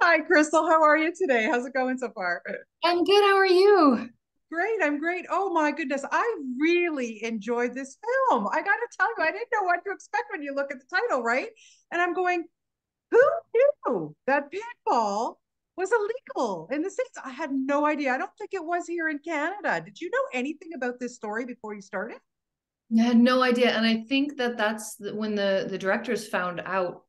Hi, Crystal. How are you today? How's it going so far? I'm good. How are you? Great. I'm great. Oh my goodness. I really enjoyed this film. I got to tell you, I didn't know what to expect when you look at the title, right? And I'm going, who knew that pinball was illegal in the States? I had no idea. I don't think it was here in Canada. Did you know anything about this story before you started? I had no idea, and I think that when the directors found out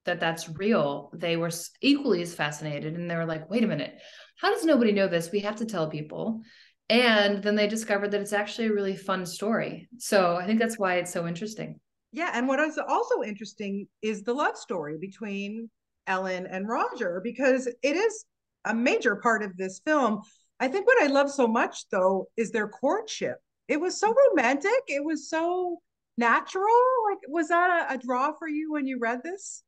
that that's real, they were equally as fascinated, and they were like, "Wait a minute, how does nobody know this? We have to tell people." And then they discovered that it's actually a really fun story. So I think that's why it's so interesting. Yeah, and what is also interesting is the love story between Ellen and Roger, because it is a major part of this film. I think what I love so much, though, is their courtship. It was so romantic. It was so natural. Like, was that a draw for you when you read this?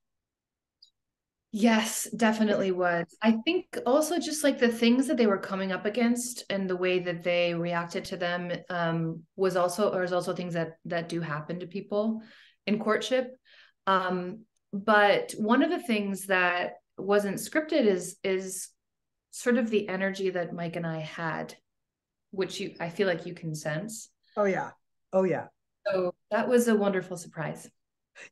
Yes, definitely was. I think also just like the things that they were coming up against and the way that they reacted to them was also things that do happen to people in courtship. Um, but one of the things that wasn't scripted is sort of the energy that Mike and I had, which you I feel like you can sense. Oh, yeah. Oh, yeah. So that was a wonderful surprise.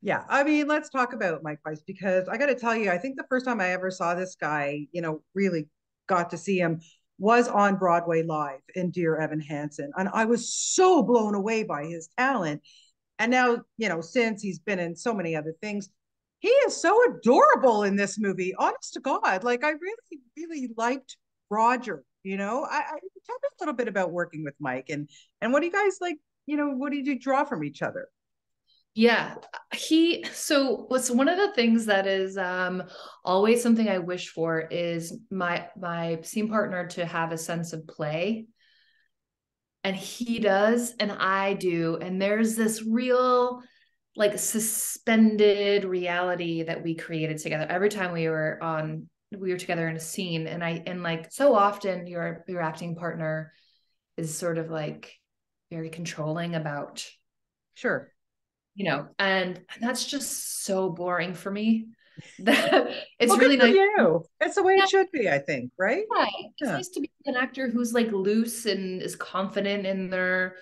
Yeah, I mean, let's talk about Mike Weiss because I got to tell you, I think the first time I ever saw this guy, really got to see him was on Broadway Live in Dear Evan Hansen. And I was so blown away by his talent. And now, since he's been in so many other things, he is so adorable in this movie. Honest to God, like I really, really liked Roger. I tell me a little bit about working with Mike and what do you guys like? What do you draw from each other? Yeah, he so what's one of the things that is always something I wish for is my scene partner to have a sense of play, and he does and I do, and there's this real like suspended reality that we created together every time we were together in a scene. And like so often your acting partner is sort of like very controlling about, Sure. and that's just so boring for me that it's Well, good really for nice. you. It's the way Yeah, it should be, I think, right? yeah, it's Yeah. nice to be an actor who's like loose and is confident in their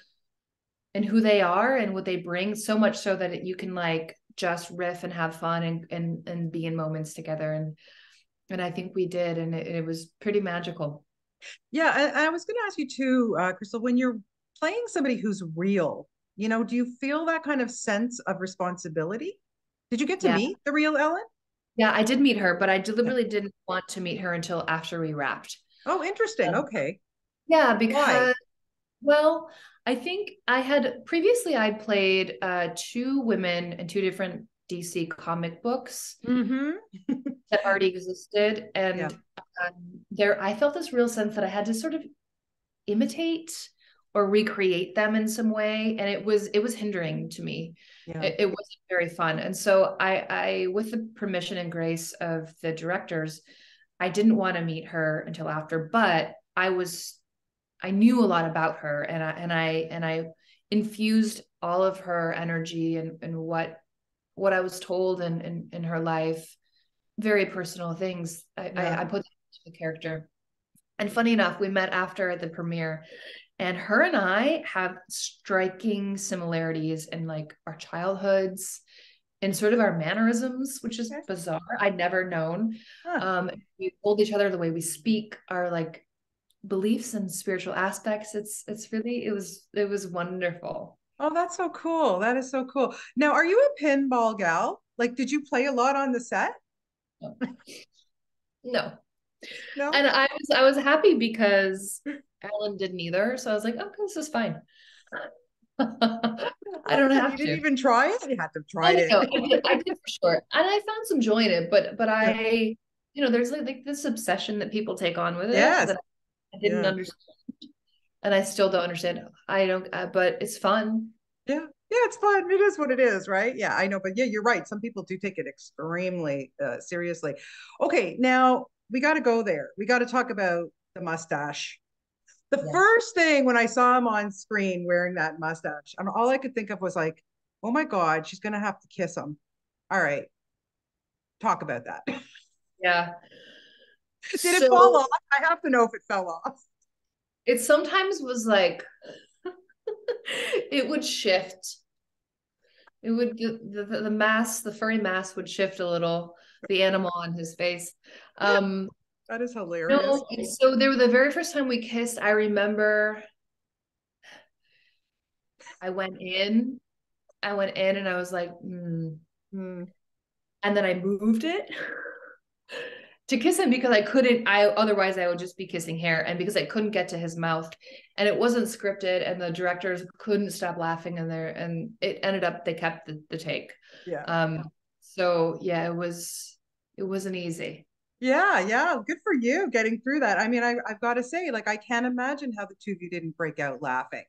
and who they are and what they bring, so much so that you can like just riff and have fun and be in moments together. And I think we did, and it was pretty magical. Yeah. I was going to ask you too, Crystal, when you're playing somebody who's real, do you feel that kind of sense of responsibility? Did you get to Yeah. meet the real Ellen? Yeah, I did meet her, but I Yeah. deliberately didn't want to meet her until after we wrapped. Oh, interesting. Um, Okay. yeah, Why? because well, I think I had previously I'd played two women in two different DC comic books Mm-hmm. that already existed, Yeah. and there I felt this real sense that I had to sort of imitate or recreate them in some way, and it was hindering to me. Yeah. It wasn't very fun, and so I with the permission and grace of the directors, I didn't want to meet her until after, but I knew a lot about her, and I infused all of her energy and what I was told in her life, very personal things. Yeah. I put into the character. And funny enough, we met after at the premiere, and her and I have striking similarities in like our childhoods and sort of our mannerisms, which is Okay. bizarre. I'd never known. Huh. We hold each other, the way we speak, our like beliefs and spiritual aspects. It's really it was wonderful. Oh, that's so cool. That is so cool. Now, are you a pinball gal? Like, did you play a lot on the set? No. No? And I was happy because Ellen didn't either. So I was like, okay, this is fine. I don't Awesome. You have didn't to. even try it? You had to have No, tried no, it. no. I did for sure. And I found some joy in it, but Yeah. there's like this obsession that people take on with it Yes. that I didn't Yeah. understand. And I still don't understand. I don't, but it's fun. Yeah. Yeah, it's fun. It is what it is, right? Yeah, I know. But yeah, you're right. Some people do take it extremely seriously. Okay, now we got to go there. We got to talk about the mustache. The Yes. first thing when I saw him on screen wearing that mustache, and all I could think of was like, oh my God, she's going to have to kiss him. All right, talk about that. Yeah. Did it fall So off? I have to know if it fell off. it sometimes was like it would shift. It would the mask, the furry mask would shift a little, the animal on his face. Um, That is hilarious. no, so they were the very first time we kissed, I remember I went in, and I was like, Hmm. and then I moved it to kiss him because I couldn't, otherwise I would just be kissing hair, and because I couldn't get to his mouth, and it wasn't scripted, and the directors couldn't stop laughing, and it ended up they kept the take. Yeah. So yeah, it wasn't easy. Yeah, yeah. Good for you getting through that. I mean, I've got to say, like, I can't imagine how the two of you didn't break out laughing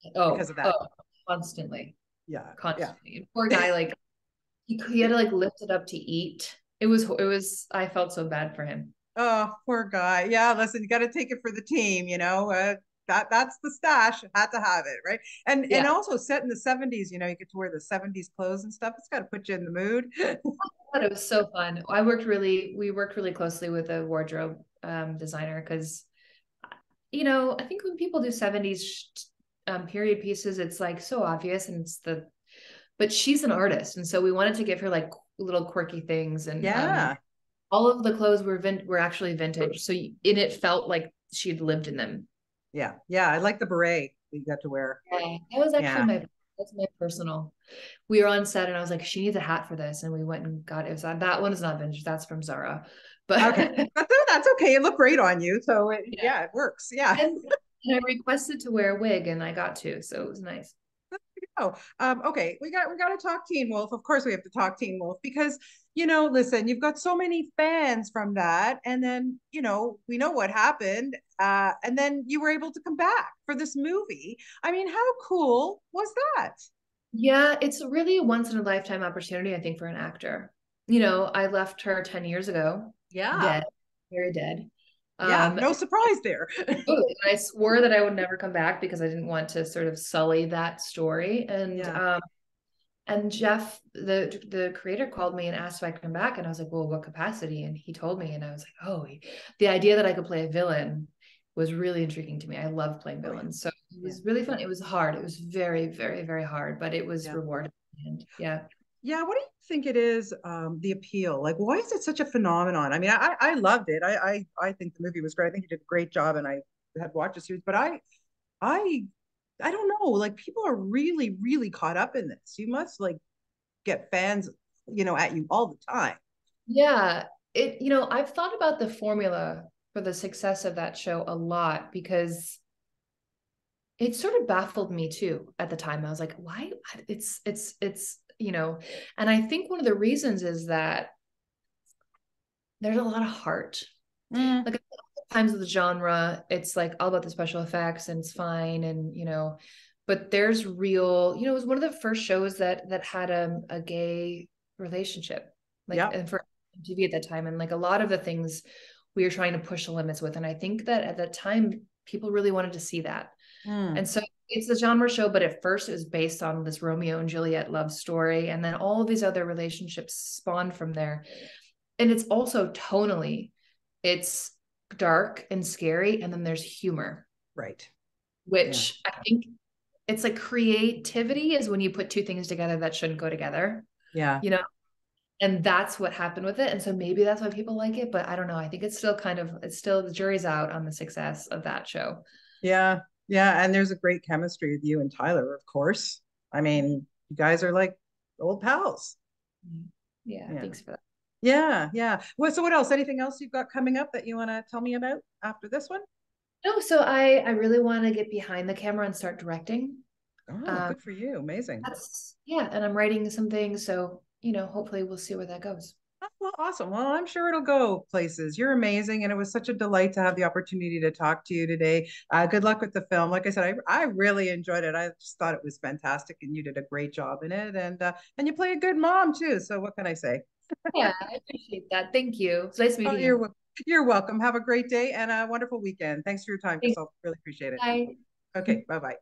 because of that. Oh, constantly, Yeah, yeah. constantly. Poor guy, like he had to like lift it up to eat. It was I felt so bad for him. Oh, poor guy. Yeah, listen, you got to take it for the team, you know. That's the stash. Had to have it, right? And Yeah. also set in the 70s, you know, you get to wear the 70s clothes and stuff. It's got to put you in the mood. But it was so fun. We worked really closely with a wardrobe designer because, I think when people do 70s period pieces, it's like so obvious and but she's an artist. And so we wanted to give her like little quirky things. And Yeah. all of the clothes were actually vintage. So it felt like she'd lived in them. Yeah. Yeah. I like the beret that you got to wear. Yeah, that was actually Yeah. that's my personal. We were on set and I was like, she needs a hat for this. And we went and got it. That one is not vintage. That's from Zara. Okay. But That's okay. It looked great on you. So yeah. yeah, it works. Yeah. And I requested to wear a wig and I got to, so it was nice. Oh, okay. We got to talk Teen Wolf. Of course, we have to talk Teen Wolf because listen, you've got so many fans from that, and then we know what happened, and then you were able to come back for this movie. I mean, how cool was that? Yeah, it's really a once in a lifetime opportunity, I think, for an actor. I left her 10 years ago, Yeah, dead, very dead. yeah. Um, No surprise there. Totally. I swore that I would never come back because I didn't want to sort of sully that story. Yeah, And Jeff, the creator, called me and asked if I could come back, and I was like, "Well, what capacity?" And he told me, and I was like, "Oh, the idea that I could play a villain was really intriguing to me. I love playing oh, yeah, villains, so it yeah, was really fun. It was hard. It was very, very, very hard, but it was yeah. rewarding. And yeah, Yeah, what do you think it is, the appeal? Like, why is it such a phenomenon? I mean, I loved it. I think the movie was great. I think you did a great job, and I had watched the series, but I I don't know. Like, people are really, really caught up in this. You must like get fans, at you all the time. yeah. I've thought about the formula for the success of that show a lot because it sort of baffled me too at the time. I was like, why? It's and I think one of the reasons is that there's a lot of heart. Mm, Like times of the genre, it's like all about the special effects and it's fine. And, but there's real, it was one of the first shows that had a gay relationship, like, yeah. and for TV at that time. And like a lot of the things we were trying to push the limits with. And I think that at that time, people really wanted to see that. Mm, And so it's a genre show, but at first it was based on this Romeo and Juliet love story. And then all of these other relationships spawned from there. And it's also tonally, it's dark and scary. And then there's humor, right. Yeah. which I think it's like creativity is when you put two things together that shouldn't go together, Yeah. you know? And that's what happened with it. And so maybe that's why people like it, but I don't know. I think it's still the jury's out on the success of that show. Yeah. Yeah. And there's a great chemistry with you and Tyler, of course. I mean, you guys are like old pals. Yeah, Yeah. thanks for that. Yeah. Yeah. Well, so what else? Anything else you've got coming up that you want to tell me about after this one? No, so I really want to get behind the camera and start directing. Oh, Um, good for you. Amazing. yeah, and I'm writing some things, so hopefully we'll see where that goes. Oh, well, awesome. Well, I'm sure it'll go places. You're amazing. And it was such a delight to have the opportunity to talk to you today. Good luck with the film. Like I said, I really enjoyed it. I just thought it was fantastic and you did a great job in it. And you play a good mom too. So what can I say? Yeah, I appreciate that. Thank you. It's nice Oh, meeting you. you're welcome. Have a great day and a wonderful weekend. Thanks for your time, Thanks. Crystal. Really appreciate it. Bye. Okay, bye-bye.